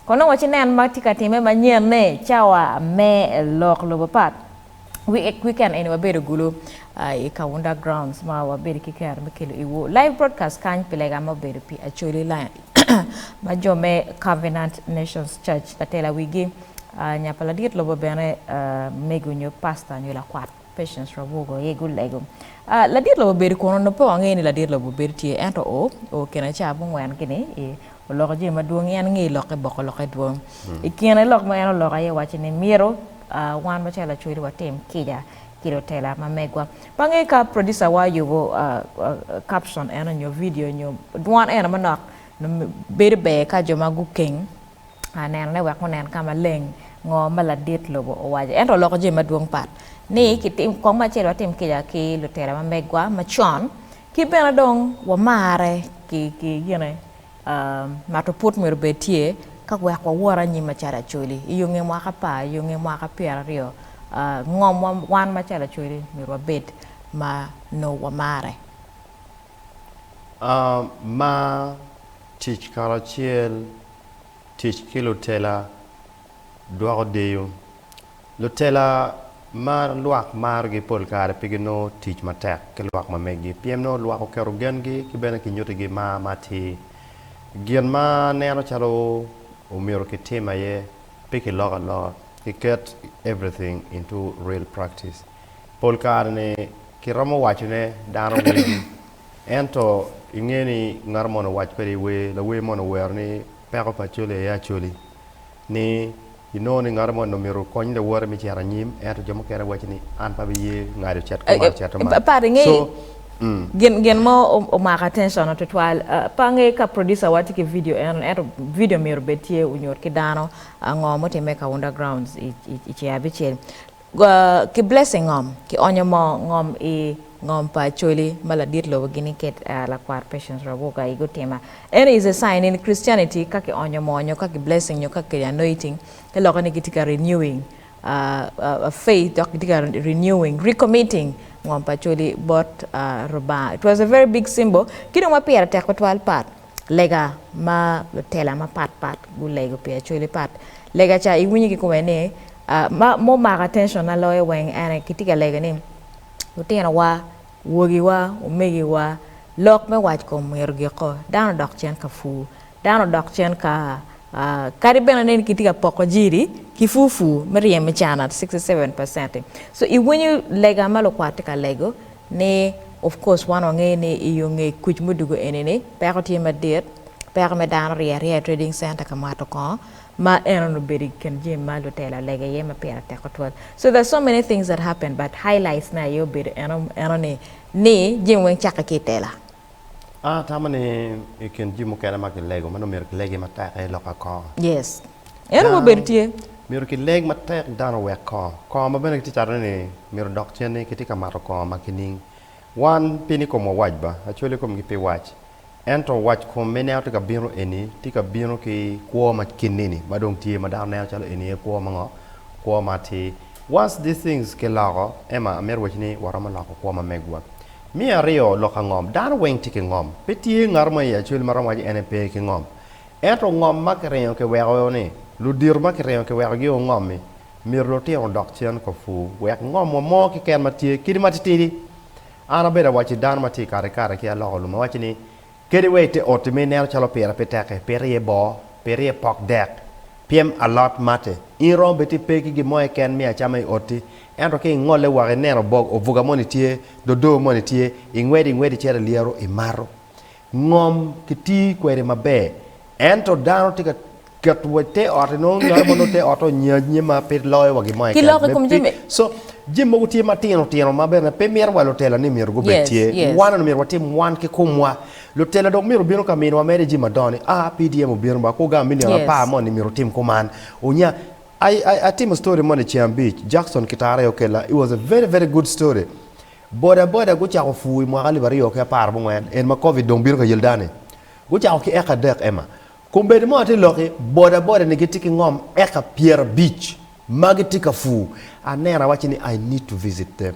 kono wachinen matika time manyien ne chawa me lok lobopat weekend in wabedo Gulu i Kaunda Grounds ma wabedo kikar mekelo iwo live broadcast kan pilega mabedo pi Acoli line ma jome Covenant Nations Church atela wigi nyapala dit lobo bene megunyo pastor nyola kwat patience robogo yego lego la dit lobo bedo kono no po ngeni la dit lobo bedo tie ento o kena cha bu ngwan kini e loko je maduong yan ngi loke boko loke duong ikene lok ma yan loka ye wachini omyero wan machela chwiri watim Kica Lutela mamegwa pange ka producer wa yugo caption eno nyo video nyo duan eno manok no bedo be ka joma gukeng anen le wak monen kama leng ngo mala dit lobo owaje ento loko je maduong pat ni kitim kong machela watim Kica Lutela mamegwa machon ki bena dong wa mare ki yene matoput mwero betie kakwa kwa wara nyi machara choli iyunge mwaka pa iyunge mwaka pia rio ngom wan machara choli mwero bed ma no wamare ma teach karachiel teach ki Lutela dwaro deyo Lutela ma luak mar gi pol kare pigino teach matek ke luak mamegi piemno luak o kero gengi ki bena ki nyote gi ma mati Gian ma neno chalo omyero ki tema ye pick a lot he get everything into real practice pol karne ki ramo wachne dano wigi ento ingeni ngar mono wach peri we la we mono werni pero pa chole ya choli ni inoni ngar mono omyero kony de wor mi chara nyim ento jomo kere wachni an pa biye ngado chat ko chat ma so gen mo o maka attention to twal pange ka producer wati ki video en video mero betie unyor ki dano ngomo te make Kaunda Grounds i abiche ki blessing ki onyo mo ngom ngom pa Acoli mala dit lo gini ket la kwar patience raboga i gutimo and is a sign in Christianity ka ki onyo mo onyo ka ki blessing nyo ka ki anointing ke lo ni kitika renewing faith kitika renewing recommitting ngom pa Acoli bot roba it was a very big symbol kino ma pera te ko twal pat lega ma Lutela ma pat gu lego pe Acoli pat lega cha i wunyi ki ko ne ma mo ma attention na loye weng ane kitika lega ni utena wa wogi wa omegi wa lok me wach ko omyero gi ko dano dok chen ka fu dano dok chen ka kari bena nen kitika poko jiri kifufu maria mechana 67%. So when you lega malo kwatika lego ne of course one onge ne iyonge kuch mudugo enene pero ti madet pero me dan ria trading center kamato ko ma eno beri ken jim ma Lutela lega ye ma pera te ko. So there's so many things that happen but highlights na yo beri eno ne jim wen chaka kitela tamane ken jim ko ma ke lego mano mer lege mata e loka ko yes eno mo bertie Miro ki leg matek dano wek ko ma bene ki charane miro dok chene kitika maro ko makining wan pini ko mo wajba Acoli ko ngipe wach ento wach ko mene auto biro eni tika biro ki ko ma kinini madong tie ma dano ne chalo eni ko ma ngo ko mati once these things ke lago ema mer wachni warama lako ko ma megwa mi ario loka ngom dano weng tike ngom peti ngarma ya Acoli marama waji NP ki ngom ento ngom makre ke wewo ni lu dir ma kire ke wa gi ngom mi rote on dok chen ko fu wek ngom mo ki ken matie kidi matiti ana beda wachi dan mati kare ki alo lu ma wachi ni kedi wete otime ne chalo pera petake perie bo perie pok dek piem a lot mate in rom beti peki gi mo ken mi achama oti ento ke ngole wa ne ro bog o vuga monitie do monitie ingwedi chere liero imaro ngom kiti kwere mabe ento dano tika ket wote orno ngamo te auto nyima pet loy wagi mai so jimmo guti matino ma bene pe mier wa Lutela ni mier go betie wana no mier wati mwan ke kumwa Lutela dog mier biro kamino wa mere jima doni PDM biro ba ko ga mini pa mo ni mier tim kuman onya I team a story money Chiam Beach Jackson kitara yokela it was a very very good story boda go cha ko fu mo ali bari yoke par bo ngwen en ma covid dong biro ka yildane go cha ko eka dek ema kumbedi mo ati loki boda ne gitiki ngom eka Pierre Beach magitika fu anera wachini I need to visit them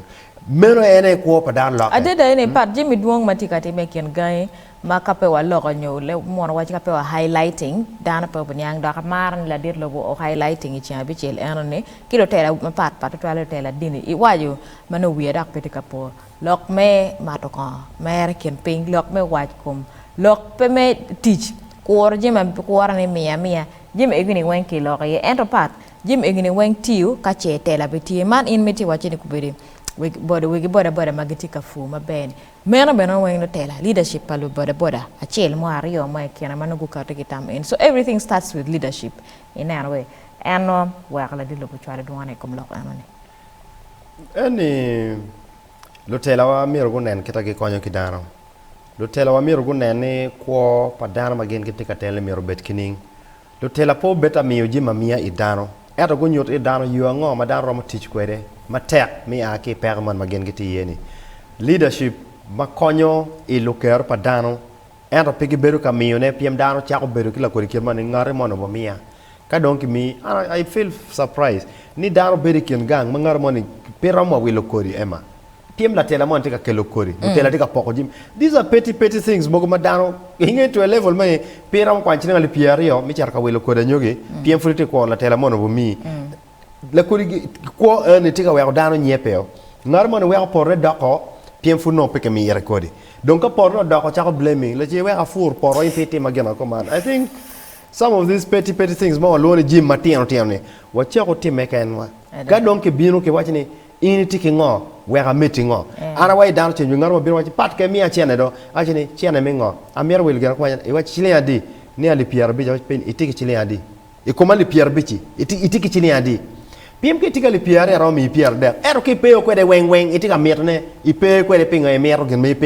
meno ene ko pa dan lock ade da ene pat jimi duong matika te meken gai ma kape wa logo nyo le mon wa kape wa highlighting dana pe banyang da kamar la dir logo o highlighting i chabi chel ene kilo tela ma pat to la tela dini I waju mano wi dak pe kapo lok me matoko mer ken ping lok me waj kum lok pe me teach kor jima kor ne mia jim egini wen ki lok ye ento pat jim egini wen tiu ka che tela beti man in meti wa chini kubiri wigi boda magitika fu ma bene mena wen Lutela leadership palu boda achel mo ario mo kiana manugu karta kitam in so everything starts with leadership in that way and wa kala dilo bu chwala duane kom lok anone ani Lutela wa miro gunen kita ki konyo kidano Lutela wa miro gunen ni ko padana magen kitika tele miro bet kining Lutela po beta miyo jima mia idano eto gunyot idano yuwa ngo madano romo teach kwede matek mi aki perman magen giti yeni leadership makonyo iluker padano ento pigi beru ka miyo ne piem dano chako beru kila kuri kirman ngare mono bo mia ka donki mi I feel surprised ni dano beru kien gang mangare moni piramo wilo kuri ema piem la tela mon tika kelo kuri tela tika poko jim these are petty things mogo madano hinge to a level mai piram kwanchina ali piario mi charka wilo kuri nyogi piem fulite ko la tela mono bo mi la kuri ko ne tika wa dano nyepeo ngar mon wa por dako piem fu no peke mi rekodi donc por no dako chako blaming la je wa fur por in pete magena command I think some of these petty things mo alone jim matino tiamne wa chako timeken wa ga donc bino ke wachini ini tiki ngo wega meeting ngo ana way down to ngaro bino wachi pat ke mi achene do achini chene mi ngo amyer wil gana kwa e wachi chile adi ni ali pierre bi wachi pen itiki chile adi e koma li pierre bichi itiki chile adi pim ke tika li pierre ro mi pierre de ero ke peo kwede weng itika metne ipe kwede pinga e mero gen me